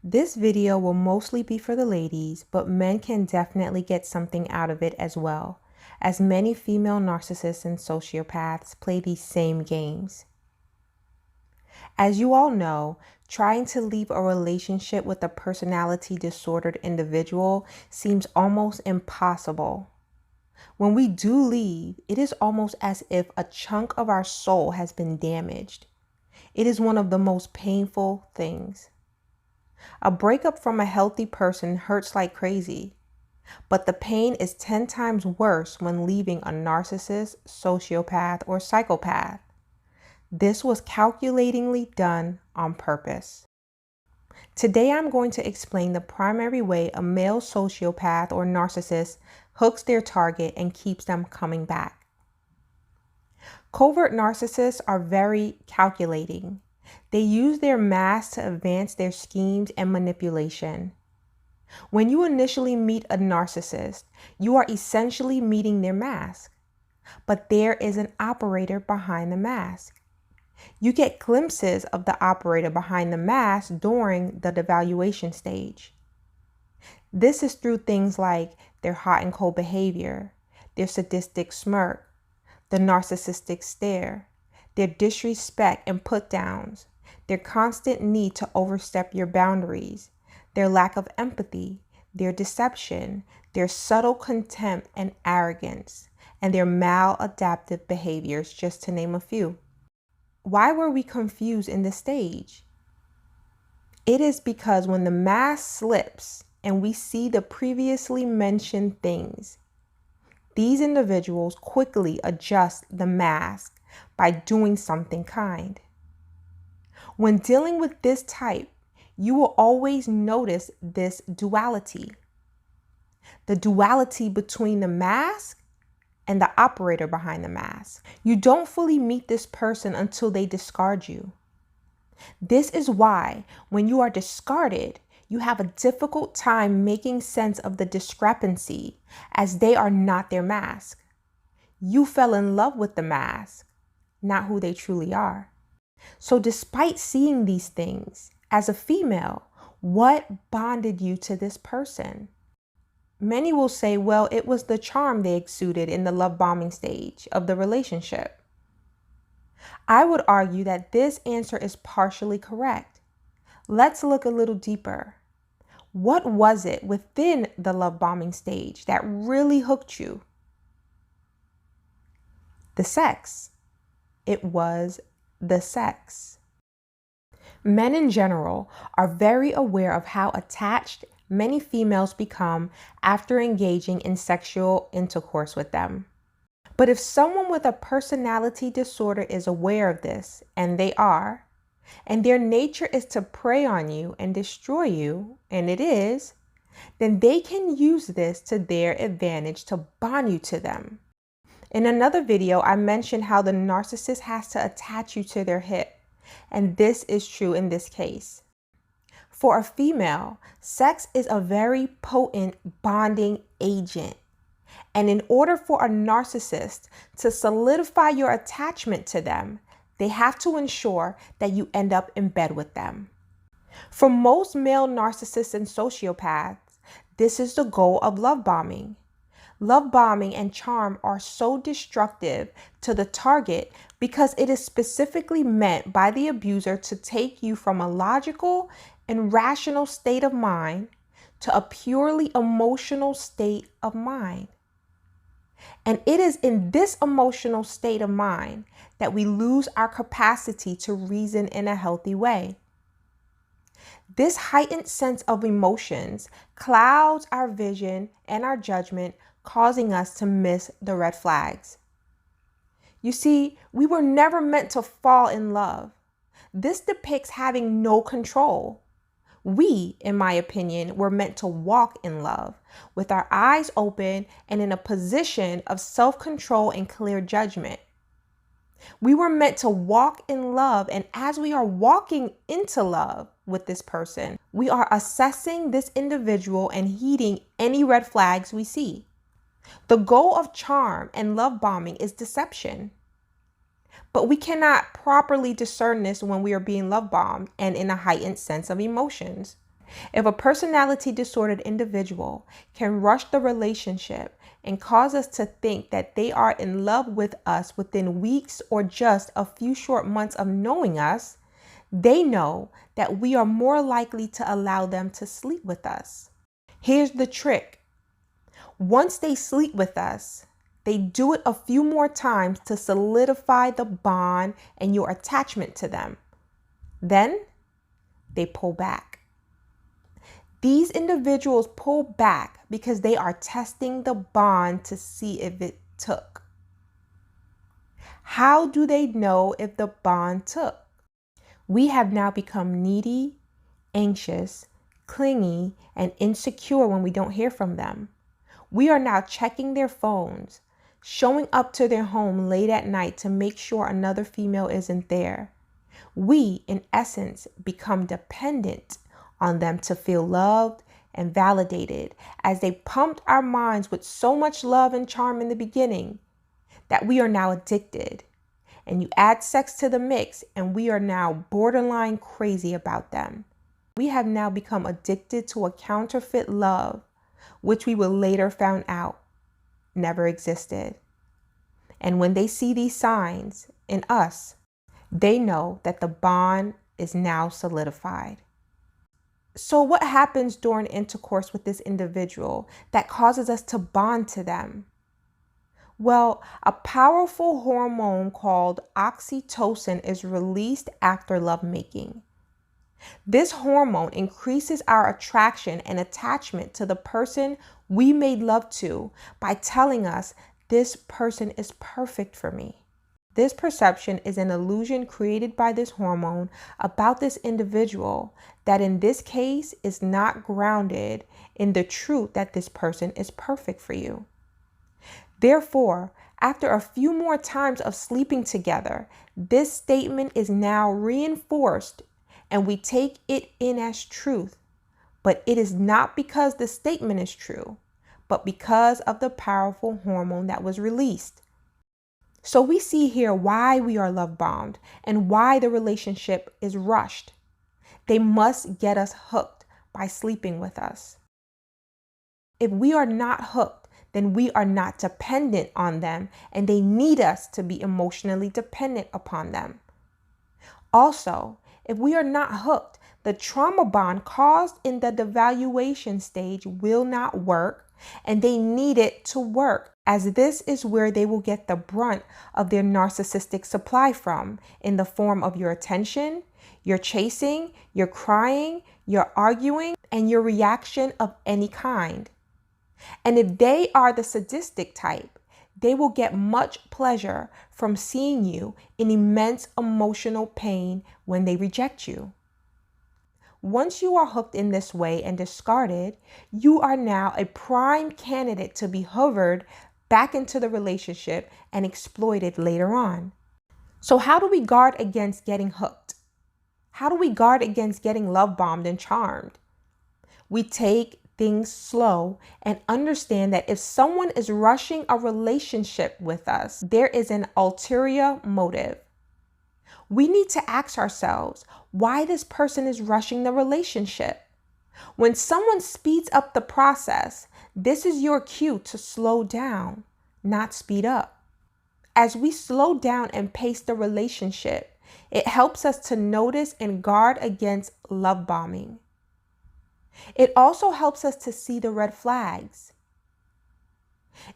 This video will mostly be for the ladies, but men can definitely get something out of it as well, as many female narcissists and sociopaths play these same games. As you all know, trying to leave a relationship with a personality disordered individual seems almost impossible. When we do leave, it is almost as if a chunk of our soul has been damaged. It is one of the most painful things. A breakup from a healthy person hurts like crazy, but the pain is 10 times worse when leaving a narcissist, sociopath, or psychopath. This was calculatingly done on purpose. Today I'm going to explain the primary way a male sociopath or narcissist hooks their target and keeps them coming back. Covert narcissists are very calculating. They use their mask to advance their schemes and manipulation. When you initially meet a narcissist, you are essentially meeting their mask, but there is an operator behind the mask. You get glimpses of the operator behind the mask during the devaluation stage. This is through things like their hot and cold behavior, their sadistic smirk, the narcissistic stare, their disrespect and put downs, their constant need to overstep your boundaries, their lack of empathy, their deception, their subtle contempt and arrogance, and their maladaptive behaviors, just to name a few. Why were we confused in this stage? It is because when the mask slips and we see the previously mentioned things, these individuals quickly adjust the mask by doing something kind. When dealing with this type, you will always notice this duality. The duality between the mask and the operator behind the mask. You don't fully meet this person until they discard you. This is why when you are discarded, you have a difficult time making sense of the discrepancy, as they are not their mask. You fell in love with the mask, not who they truly are. So despite seeing these things, as a female, what bonded you to this person? Many will say, well, it was the charm they exuded in the love bombing stage of the relationship. I would argue that this answer is partially correct. Let's look a little deeper. What was it within the love bombing stage that really hooked you? The sex. It was the sex. Men in general are very aware of how attached many females become after engaging in sexual intercourse with them. But if someone with a personality disorder is aware of this, and they are, and their nature is to prey on you and destroy you, and it is, then they can use this to their advantage to bond you to them. In another video, I mentioned how the narcissist has to attach you to their hip, and this is true in this case. For a female, sex is a very potent bonding agent. And in order for a narcissist to solidify your attachment to them, they have to ensure that you end up in bed with them. For most male narcissists and sociopaths, this is the goal of love bombing. Love bombing and charm are so destructive to the target because it is specifically meant by the abuser to take you from a logical and rational state of mind to a purely emotional state of mind. And it is in this emotional state of mind that we lose our capacity to reason in a healthy way. This heightened sense of emotions clouds our vision and our judgment, causing us to miss the red flags. You see, we were never meant to fall in love. This depicts having no control. We, in my opinion, were meant to walk in love with our eyes open and in a position of self-control and clear judgment. We were meant to walk in love, and as we are walking into love with this person, we are assessing this individual and heeding any red flags we see. The goal of charm and love bombing is deception. But we cannot properly discern this when we are being love bombed and in a heightened sense of emotions. If a personality disordered individual can rush the relationship and cause us to think that they are in love with us within weeks or just a few short months of knowing us, they know that we are more likely to allow them to sleep with us. Here's the trick. Once they sleep with us, they do it a few more times to solidify the bond and your attachment to them. Then they pull back. These individuals pull back because they are testing the bond to see if it took. How do they know if the bond took? We have now become needy, anxious, clingy, and insecure when we don't hear from them. We are now checking their phones, showing up to their home late at night to make sure another female isn't there. We, in essence, become dependent on them to feel loved and validated, as they pumped our minds with so much love and charm in the beginning that we are now addicted. And you add sex to the mix and we are now borderline crazy about them. We have now become addicted to a counterfeit love, which we will later find out never existed. And when they see these signs in us, they know that the bond is now solidified. So what happens during intercourse with this individual that causes us to bond to them? Well, a powerful hormone called oxytocin is released after lovemaking. This hormone increases our attraction and attachment to the person we made love to by telling us this person is perfect for me. This perception is an illusion created by this hormone about this individual that in this case is not grounded in the truth that this person is perfect for you. Therefore, after a few more times of sleeping together, this statement is now reinforced and we take it in as truth. But it is not because the statement is true, but because of the powerful hormone that was released. So we see here why we are love bombed and why the relationship is rushed. They must get us hooked by sleeping with us. If we are not hooked, then we are not dependent on them and they need us to be emotionally dependent upon them. Also, if we are not hooked, the trauma bond caused in the devaluation stage will not work, and they need it to work, as this is where they will get the brunt of their narcissistic supply from, in the form of your attention, your chasing, your crying, your arguing, and your reaction of any kind. And if they are the sadistic type, they will get much pleasure from seeing you in immense emotional pain when they reject you. Once you are hooked in this way and discarded, you are now a prime candidate to be hovered back into the relationship and exploited later on. So how do we guard against getting hooked? How do we guard against getting love bombed and charmed? We take things slow and understand that if someone is rushing a relationship with us, there is an ulterior motive. We need to ask ourselves why this person is rushing the relationship. When someone speeds up the process, this is your cue to slow down, not speed up. As we slow down and pace the relationship, it helps us to notice and guard against love bombing. It also helps us to see the red flags.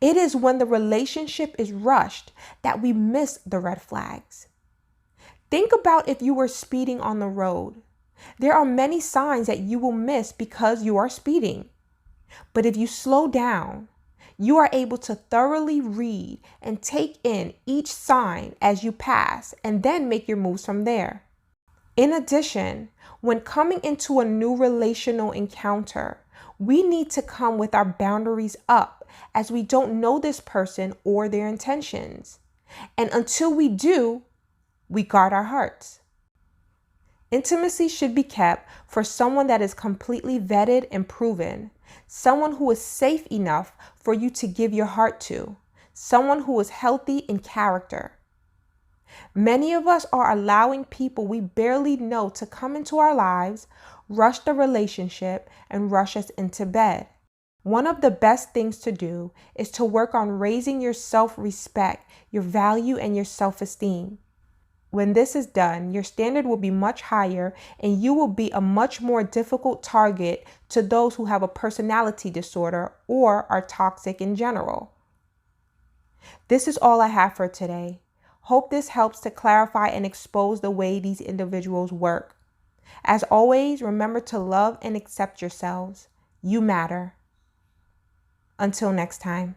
It is when the relationship is rushed that we miss the red flags. Think about if you were speeding on the road. There are many signs that you will miss because you are speeding. But if you slow down, you are able to thoroughly read and take in each sign as you pass and then make your moves from there. In addition, when coming into a new relational encounter, we need to come with our boundaries up as we don't know this person or their intentions. And until we do, we guard our hearts. Intimacy should be kept for someone that is completely vetted and proven, someone who is safe enough for you to give your heart to, someone who is healthy in character. Many of us are allowing people we barely know to come into our lives, rush the relationship, and rush us into bed. One of the best things to do is to work on raising your self-respect, your value, and your self-esteem. When this is done, your standard will be much higher and you will be a much more difficult target to those who have a personality disorder or are toxic in general. This is all I have for today. Hope this helps to clarify and expose the way these individuals work. As always, remember to love and accept yourselves. You matter. Until next time.